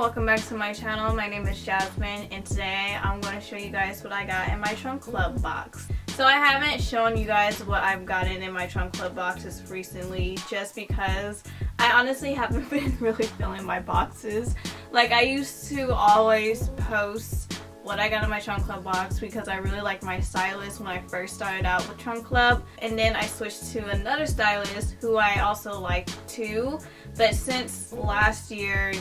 welcome back to my channel. My name is Jazmine, and today I'm going to show you guys what I got in my Trunk Club box. So I haven't shown you guys what I've gotten in my Trunk Club boxes recently just because I honestly haven't been really filling my boxes. Like, I used to always post what I got in my Trunk Club box because I really liked my stylist when I first started out with Trunk Club, and then I switched to another stylist who I also liked too. But since last year,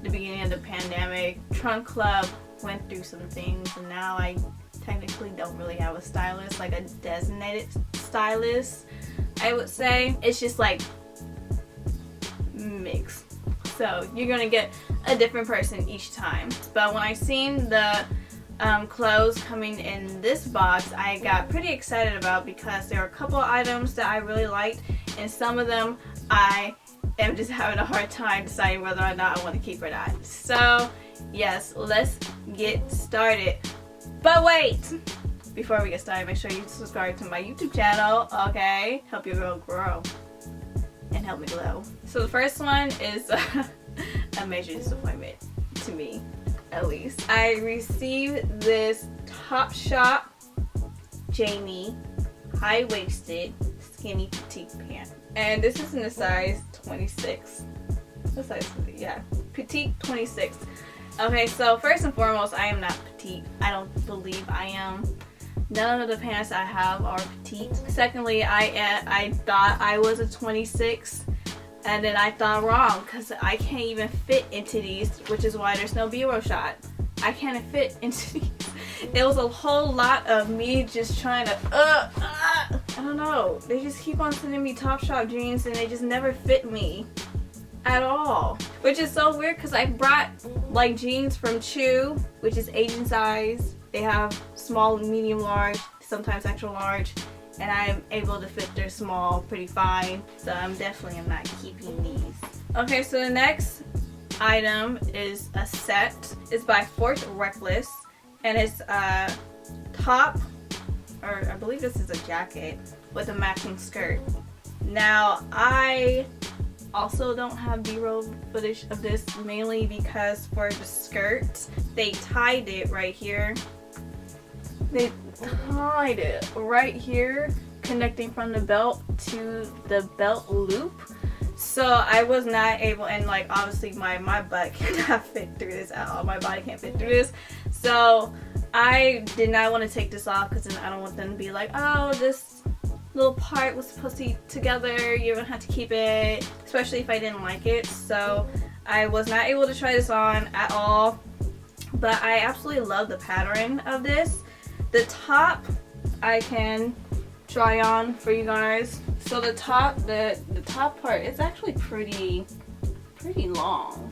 the beginning of the pandemic, Trunk Club went through some things, and now I technically don't really have a stylist, like a designated stylist, I would say. It's just like mixed. So you're gonna get a different person each time. But when I seen the clothes coming in this box, I got pretty excited about because there were a couple of items that I really liked, and some of them I am just having a hard time deciding whether or not I want to keep or not. So yes, let's get started. But wait! Before we get started, make sure you subscribe to my YouTube channel, okay? Help your girl grow and help me glow. So the first one is a major disappointment to me, at least. I received this Topshop Jamie high-waisted skinny petite pant, and this is in the size 26. What size is it? Yeah, petite 26. Okay, so first and foremost, I am not petite. I don't believe I am. None of the pants I have are petite. Secondly, I thought I was a 26, and then I thought wrong because I can't even fit into these, which is why there's no B-roll shot. I can't fit into these. It was a whole lot of me just trying to, I don't know. They just keep on sending me Topshop jeans and they just never fit me at all. Which is so weird because I brought like jeans from Chew, which is Asian size. They have small, medium, large, sometimes extra large, and I'm able to fit their small pretty fine. So I'm definitely not keeping these. Okay, so the next item is a set. It's by Fort Reckless, and it's a top, or I believe this is a jacket with a matching skirt. Now I also don't have B-roll footage of this, mainly because for the skirt they tied it right here. They tied it right here, connecting from the belt to the belt loop. So I was not able, and like obviously my butt cannot fit through this at all. My body can't fit through this. So I did not want to take this off because then I don't want them to be like, oh, this little part was supposed to be together, you're gonna have to keep it, especially if I didn't like it. So I was not able to try this on at all, but I absolutely love the pattern of this. The top I can try on for you guys. So the top part is actually pretty long,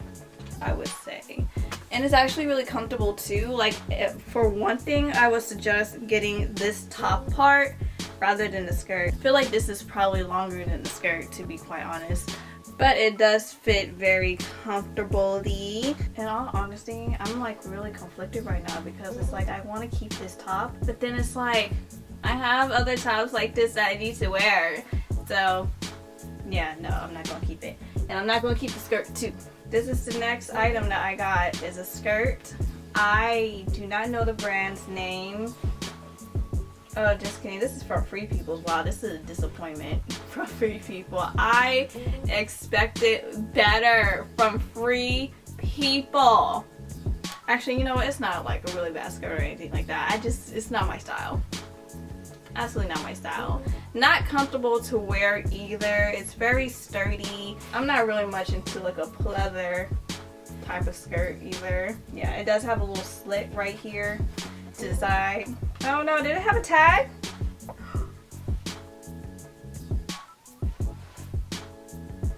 I would say, and it's actually really comfortable too. Like, for one thing, I would suggest getting this top part rather than the skirt. I feel like this is probably longer than the skirt, to be quite honest, but it does fit very comfortably. In all honesty, I'm like really conflicted right now because it's like I want to keep this top, but then it's like I have other tops like this that I need to wear. So yeah, no, I'm not gonna keep it, and I'm not gonna keep the skirt too. This is the next item that I got, is a skirt. I do not know the brand's name. Oh, just kidding. This is from Free People. Wow, this is a disappointment from Free People. I expected better from Free People. Actually, you know what? It's not like a really bad skirt or anything like that. It's not my style. Absolutely not my style. Not comfortable to wear either. It's very sturdy. I'm not really much into like a pleather type of skirt either. Yeah, it does have a little slit right here to the side. Oh no, did it have a tag?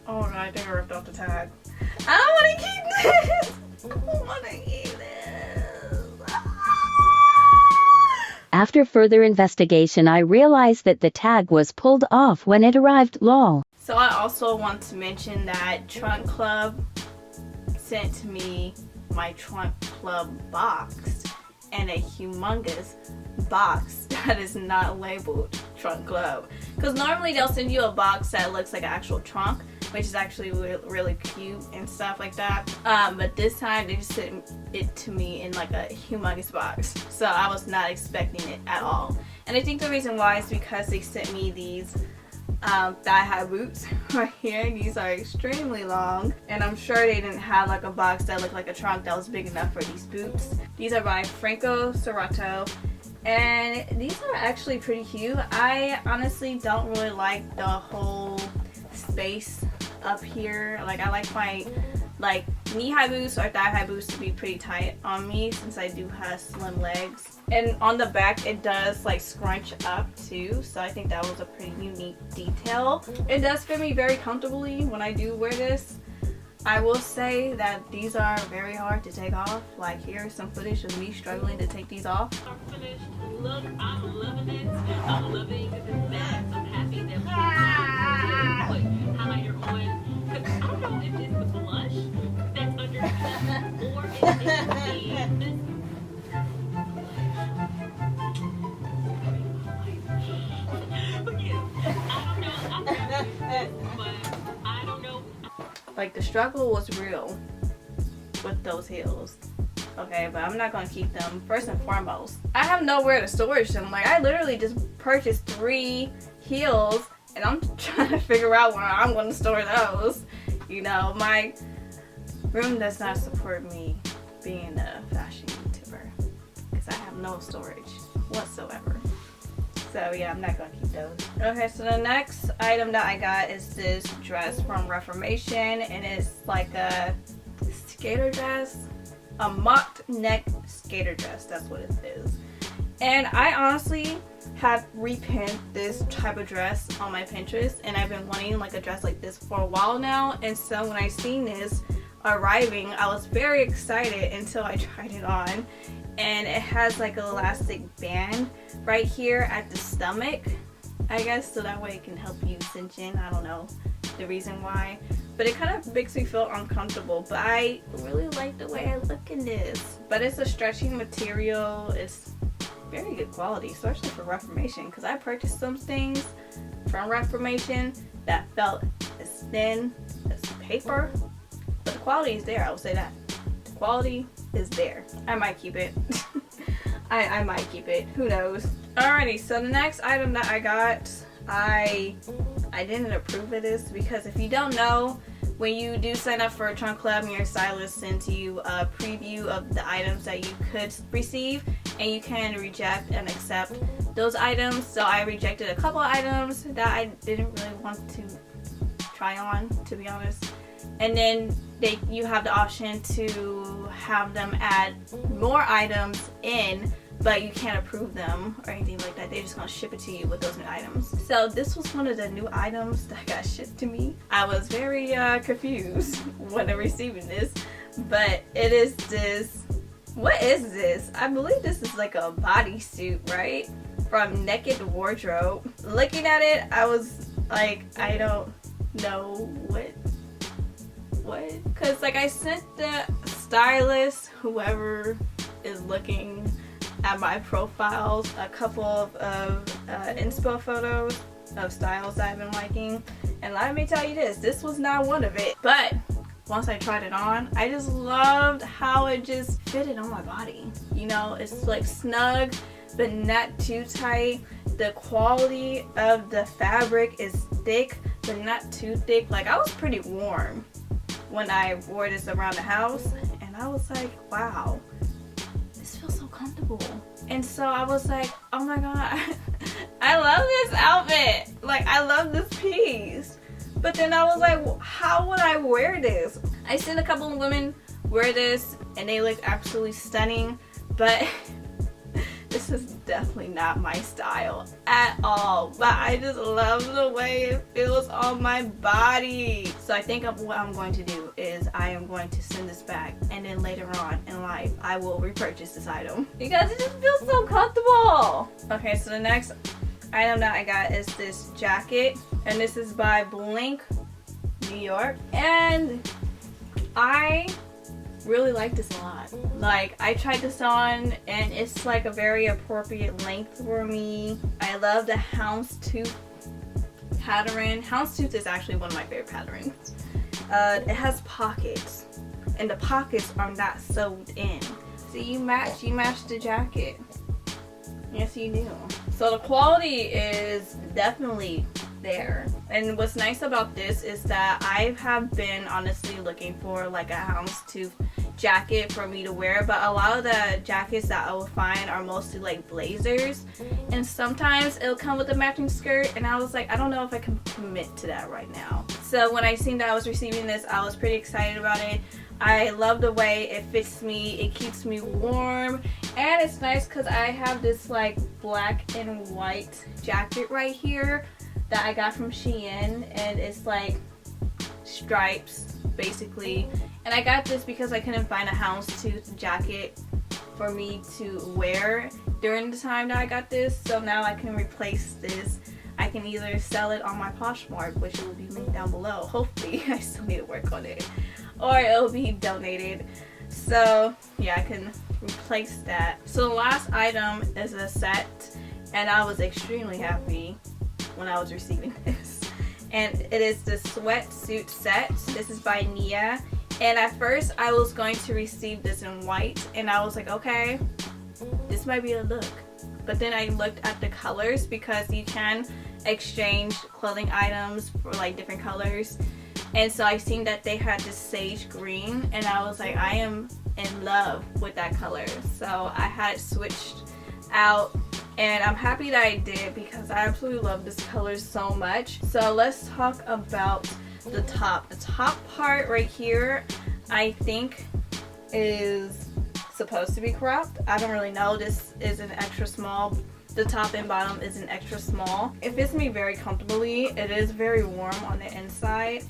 Oh god, I think I ripped off the tag. I don't want to keep this! I don't want to keep this! After further investigation, I realized that the tag was pulled off when it arrived, lol. So I also want to mention that Trunk Club sent me my Trunk Club box, and a humongous box that is not labeled Trunk Club. Because normally they'll send you a box that looks like an actual trunk, which is actually really cute and stuff like that. But this time they just sent it to me in like a humongous box, so I was not expecting it at all. And I think the reason why is because they sent me these thigh-high boots right here. These are extremely long, and I'm sure they didn't have like a box that looked like a trunk that was big enough for these boots. These are by Franco Serrato, and these are actually pretty cute. I honestly don't really like the whole space up here. Like, I like my knee-high boots or thigh-high boots to be pretty tight on me since I do have slim legs. And on the back it does like scrunch up too, so I think that was a pretty unique detail. It does fit me very comfortably when I do wear this. I will say that these are very hard to take off. Like, here's some footage of me struggling to take these off. Finished. Look, I'm loving it. I'm loving that. I'm happy that we put highlighter on. Because I don't know if it's the blush that's underneath or if it's the Like, the struggle was real with those heels. Okay, but I'm not gonna keep them. First and foremost, I have nowhere to storage them. Like, I literally just purchased 3 heels and I'm trying to figure out where I'm gonna store those. You know, my room does not support me being a fashion YouTuber because I have no storage whatsoever. So yeah, I'm not gonna keep those. Okay, so the next item that I got is this dress from Reformation, and it's like a skater dress, a mocked neck skater dress. That's what it is. And I honestly have repinned this type of dress on my Pinterest, and I've been wanting like a dress like this for a while now. And so when I seen this arriving, I was very excited until I tried it on. And it has like an elastic band right here at the stomach, I guess, so that way it can help you cinch in. I don't know the reason why, but it kind of makes me feel uncomfortable. But I really like the way I look in this. But it's a stretching material. It's very good quality, especially for Reformation, because I purchased some things from Reformation that felt as thin as paper, but the quality is there. I will say that the quality is there. I might keep it. I might keep it. Who knows? Alrighty, so the next item that I got, I didn't approve of this because if you don't know, when you do sign up for a trunk club, your stylist sends you a preview of the items that you could receive, and you can reject and accept those items. So I rejected a couple items that I didn't really want to try on, to be honest. And then you have the option to have them add more items in, but you can't approve them or anything like that. They're just gonna ship it to you with those new items. So this was one of the new items that got shipped to me. I was very confused when receiving this, but it is this. What is this? I believe this is like a bodysuit, right? From Naked Wardrobe. Looking at it, I was like, I don't know what? Because like I sent the stylist, whoever is looking at my profiles, a couple of inspo photos of styles that I've been liking, and let me tell you this was not one of it. But once I tried it on, I just loved how it just fitted on my body. You know, it's like snug but not too tight. The quality of the fabric is thick but not too thick. Like, I was pretty warm when I wore this around the house, and I was like, wow, this feels so comfortable. And so I was like, oh my god, I love this outfit. Like, I love this piece. But then I was like, well, how would I wear this? I seen a couple of women wear this and they look absolutely stunning, but this is definitely not my style at all. But I just love the way it feels on my body. So I think what I'm going to do is I am going to send this back, and then later on in life I will repurchase this item because it just feels so comfortable. Okay, so the next item that I got is this jacket, and this is by Blink New York, and I really like this a lot. Like, I tried this on and it's like a very appropriate length for me. I love the houndstooth pattern. Houndstooth is actually one of my favorite patterns. It has pockets, and the pockets are not sewed in. So you match the jacket. Yes, you do. So the quality is definitely there. And what's nice about this is that I have been honestly looking for like a houndstooth jacket for me to wear, but a lot of the jackets that I will find are mostly like blazers, and sometimes it'll come with a matching skirt, and I was like, I don't know if I can commit to that right now. So when I seen that I was receiving this, I was pretty excited about it. I love the way it fits me, it keeps me warm, and it's nice because I have this like black and white jacket right here that I got from Shein, and it's like stripes basically. And I got this because I couldn't find a houndstooth jacket for me to wear during the time that I got this. So now I can replace this. I can either sell it on my Poshmark, which will be linked down below. Hopefully, I still need to work on it. Or it'll be donated. So yeah, I can replace that. So the last item is a set, and I was extremely happy when I was receiving this. And it is the sweatsuit set. This is by Nia. And at first I was going to receive this in white, and I was like, okay, this might be a look. But then I looked at the colors, because you can exchange clothing items for like different colors. And so I seen that they had this sage green, and I was like, I am in love with that color. So I had it switched out, and I'm happy that I did because I absolutely love this color so much. So let's talk about the top. The top part right here, I think is supposed to be cropped. I don't really know. This is an extra small. The top and bottom is an extra small. It fits me very comfortably. It is very warm on the inside.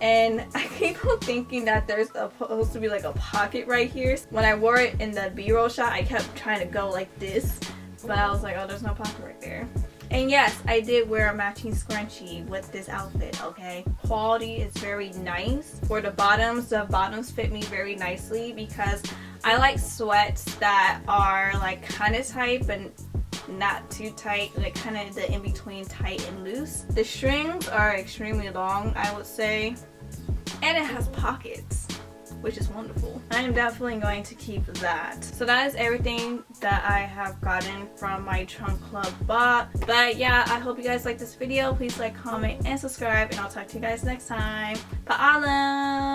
And I keep on thinking that there's supposed to be like a pocket right here. When I wore it in the B-roll shot, I kept trying to go like this, but I was like, oh, there's no pocket right there. And yes, I did wear a matching scrunchie with this outfit, okay? Quality is very nice. For the bottoms fit me very nicely because I like sweats that are like kind of tight but not too tight, like kind of the in-between tight and loose. The strings are extremely long, I would say, and it has pockets, which is wonderful. I am definitely going to keep that. So that is everything that I have gotten from my Trunk Club bot. But yeah, I hope you guys like this video. Please like, comment, and subscribe, and I'll talk to you guys next time. Paalam!